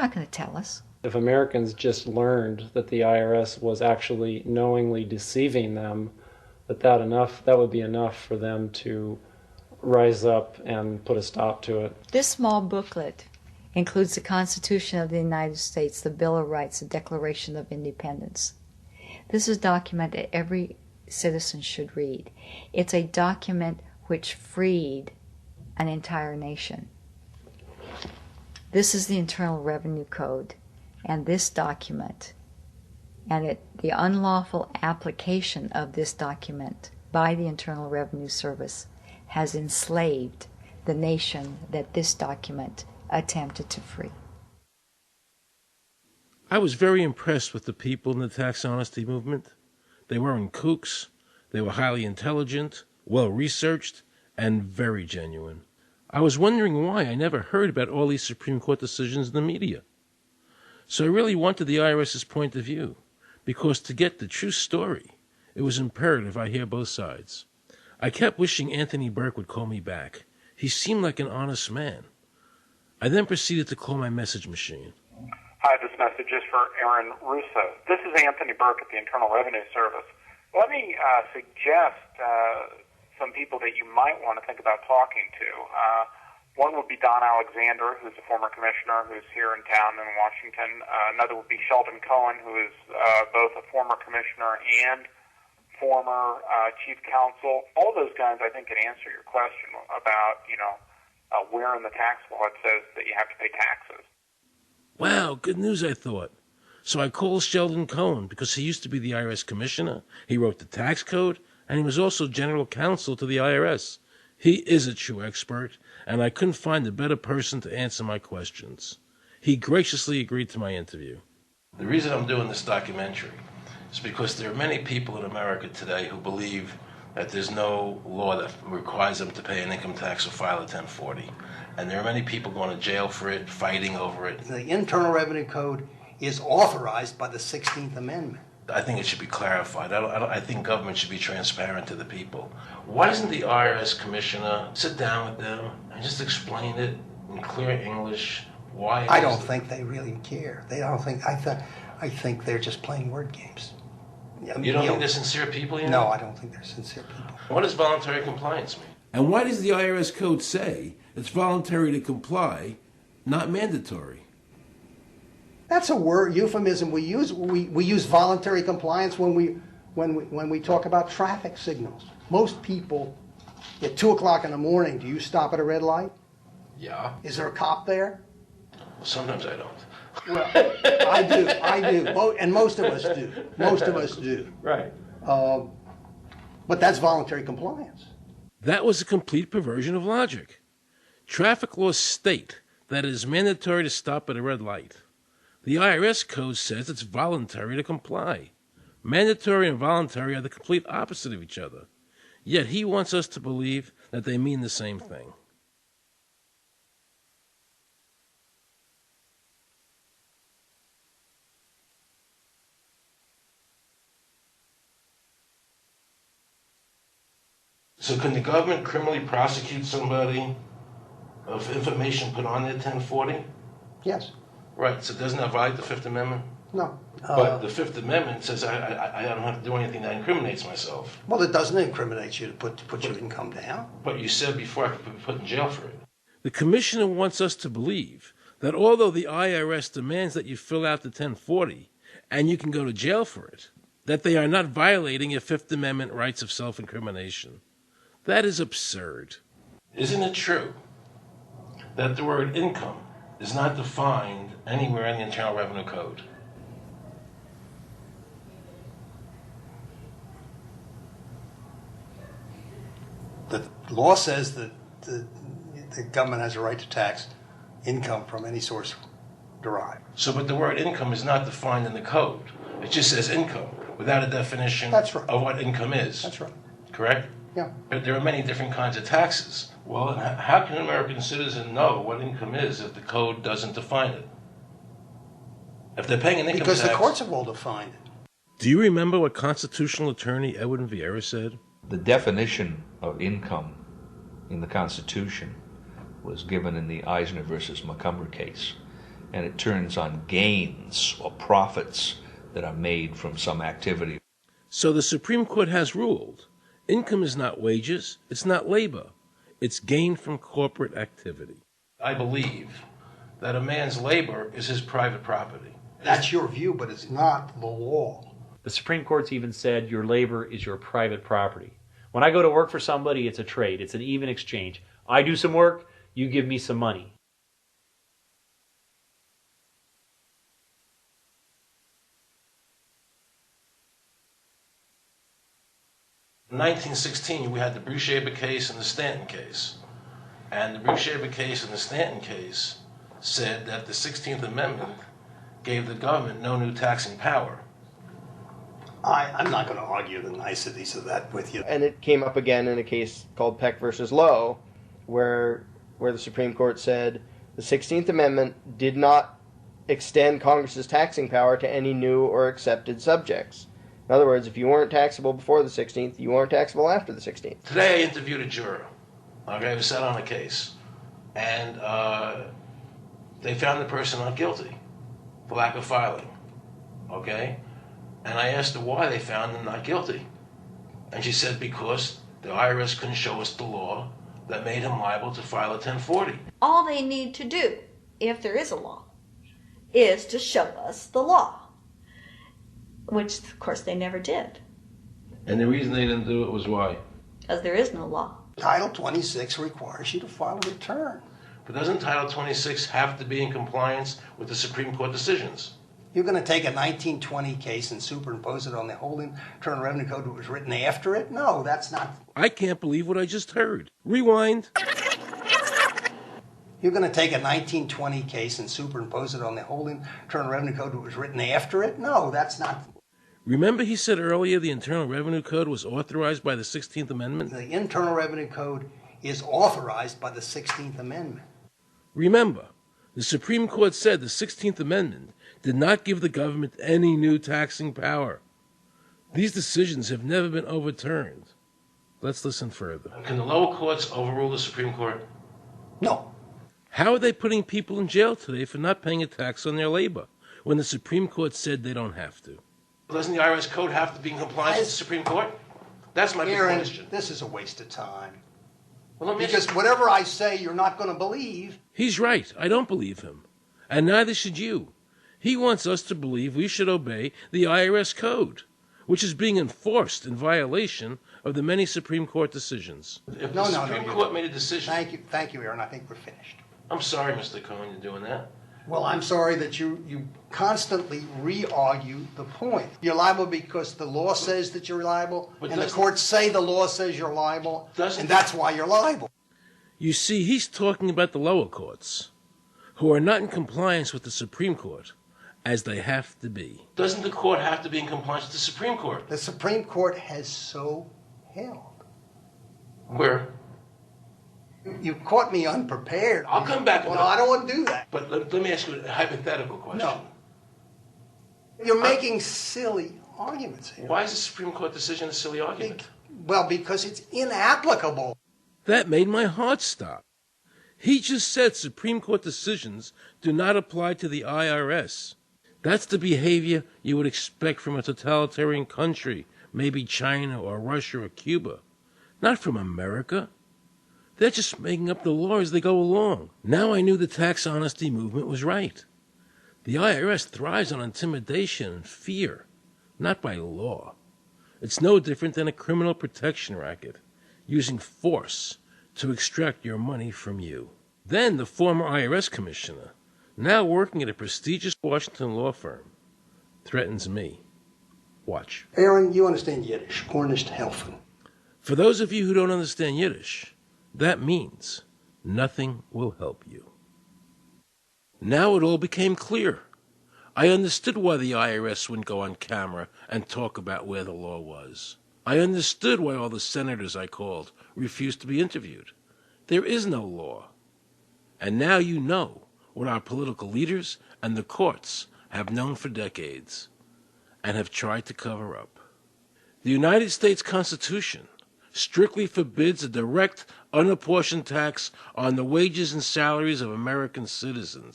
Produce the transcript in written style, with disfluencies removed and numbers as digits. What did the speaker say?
not going to tell us. If Americans just learned that the IRS was actually knowingly deceiving them, that would be enough for them to rise up and put a stop to it. This small booklet includes the Constitution of the United States, the Bill of Rights, the Declaration of Independence. This is a document that every citizen should read. It's a document which freed an entire nation. This is the Internal Revenue Code, and this document, and the unlawful application of this document by the Internal Revenue Service has enslaved the nation that this document attempted to free. I was very impressed with the people in the tax honesty movement. They weren't kooks, they were highly intelligent, well-researched, and very genuine. I was wondering why I never heard about all these Supreme Court decisions in the media. So I really wanted the IRS's point of view, because to get the true story, it was imperative I hear both sides. I kept wishing Anthony Burke would call me back. He seemed like an honest man. I then proceeded to call my message machine. Hi, this message is for Aaron Russo. This is Anthony Burke at the Internal Revenue Service. Let me suggest some people that you might want to think about talking to. One would be Don Alexander, who's a former commissioner who's here in town in Washington. Another would be Sheldon Cohen, who is both a former commissioner and former chief counsel. All those guys, I think, can answer your question about, where in the tax law it says that you have to pay taxes. Wow, good news, I thought. So I called Sheldon Cohen because he used to be the IRS commissioner, he wrote the tax code, and he was also general counsel to the IRS. He is a true expert, and I couldn't find a better person to answer my questions. He graciously agreed to my interview. The reason I'm doing this documentary is because there are many people in America today who believe that there's no law that requires them to pay an income tax or file a 1040. And there are many people going to jail for it, fighting over it. The Internal Revenue Code is authorized by the 16th Amendment. I think it should be clarified. I think government should be transparent to the people. Why doesn't the IRS commissioner sit down with them and just explain it in clear English? Why? I don't think they really care. I think they're just playing word games. You don't think they're sincere people? No, I don't think they're sincere people. What does voluntary compliance mean? And why does the IRS code say it's voluntary to comply, not mandatory? That's a word euphemism we use. We use voluntary compliance when we talk about traffic signals. Most people, at 2 o'clock in the morning, do you stop at a red light? Yeah. Is there a cop there? Sometimes I don't. Well, I do, and most of us do. Most of us do. Right. But that's voluntary compliance. That was a complete perversion of logic. Traffic laws state that it is mandatory to stop at a red light. The IRS code says it's voluntary to comply. Mandatory and voluntary are the complete opposite of each other. Yet he wants us to believe that they mean the same thing. So can the government criminally prosecute somebody of information put on their 1040? Yes. Right, so doesn't that violate the Fifth Amendment? No. But the Fifth Amendment says I don't have to do anything that incriminates myself. Well, it doesn't incriminate you to put your income down. But you said before I could be put in jail for it. The commissioner wants us to believe that although the IRS demands that you fill out the 1040 and you can go to jail for it, that they are not violating your Fifth Amendment rights of self-incrimination. That is absurd. Isn't it true that the word income is not defined anywhere in the Internal Revenue Code? The law says that the government has a right to tax income from any source derived. So, but the word income is not defined in the code. It just says income without a definition That's right. of what income is. That's right. Correct? Yeah. But there are many different kinds of taxes. Well, how can an American citizen know what income is if the code doesn't define it? If they're paying an income Because tax... the courts have all defined it. Do you remember what constitutional attorney Edwin Vieira said? The definition of income in the Constitution was given in the Eisner versus Macomber case. and it turns on gains or profits that are made from some activity. So the Supreme Court has ruled income is not wages, it's not labor, it's gain from corporate activity. I believe that a man's labor is his private property. That's your view, but it's not the law. The Supreme Court's even said your labor is your private property. When I go to work for somebody, it's a trade. It's an even exchange. I do some work, you give me some money. In 1916, we had the Brucheva case and the Stanton case. And the Brucheva case and the Stanton case said that the 16th Amendment gave the government no new taxing power. I'm not going to argue the niceties of that with you. And it came up again in a case called Peck versus Lowe, where the Supreme Court said the 16th Amendment did not extend Congress's taxing power to any new or accepted subjects. In other words, if you weren't taxable before the 16th, you weren't taxable after the 16th. Today I interviewed a juror, who sat on a case, and they found the person not guilty for lack of filing, okay? And I asked her why they found him not guilty. And she said because the IRS couldn't show us the law that made him liable to file a 1040. All they need to do, if there is a law, is to show us the law, which, of course, they never did. And the reason they didn't do it was why? Because there is no law. Title 26 requires you to file a return. But doesn't Title 26 have to be in compliance with the Supreme Court decisions? You're going to take a 1920 case and superimpose it on the whole Internal Revenue Code that was written after it? No, that's not. I can't believe what I just heard. Rewind. You're going to take a 1920 case and superimpose it on the whole Internal Revenue Code that was written after it? No, that's not. Remember he said earlier the Internal Revenue Code was authorized by the 16th Amendment? The Internal Revenue Code is authorized by the 16th Amendment. Remember, the Supreme Court said the 16th Amendment did not give the government any new taxing power. These decisions have never been overturned. Let's listen further. Can the lower courts overrule the Supreme Court? No. How are they putting people in jail today for not paying a tax on their labor when the Supreme Court said they don't have to? Doesn't the IRS code have to be in compliance with the Supreme Court? That's my big question. This is a waste of time. Well, because whatever I say, you're not going to believe. He's right. I don't believe him. And neither should you. He wants us to believe we should obey the IRS code, which is being enforced in violation of the many Supreme Court decisions. If the Supreme Court made a decision... Thank you, Aaron. I think we're finished. I'm sorry, Mr. Cohen, you're doing that. Well, I'm sorry that you constantly re-argue the point. You're liable because the law says that you're liable, and the courts say the law says you're liable, and that's why you're liable. You see, he's talking about the lower courts, who are not in compliance with the Supreme Court, as they have to be. Doesn't the court have to be in compliance with the Supreme Court? The Supreme Court has so held. Where? You caught me unprepared. I'll come back. Well, I don't want to do that. But let me ask you a hypothetical question. No. You're making silly arguments here. Why is the Supreme Court decision a silly argument? Well, because it's inapplicable. That made my heart stop. He just said Supreme Court decisions do not apply to the IRS. That's the behavior you would expect from a totalitarian country, maybe China or Russia or Cuba. Not from America. They're just making up the law as they go along. Now I knew the tax honesty movement was right. The IRS thrives on intimidation and fear, not by law. It's no different than a criminal protection racket, using force to extract your money from you. Then the former IRS commissioner, now working at a prestigious Washington law firm, threatens me. Watch. Aaron, you understand Yiddish. Cornish helfen. For those of you who don't understand Yiddish, that means nothing will help you. Now it all became clear. I understood why the IRS wouldn't go on camera and talk about where the law was. I understood why all the senators I called refused to be interviewed. There is no law. And now you know what our political leaders and the courts have known for decades and have tried to cover up. The United States Constitution strictly forbids a direct, unapportioned tax on the wages and salaries of American citizens.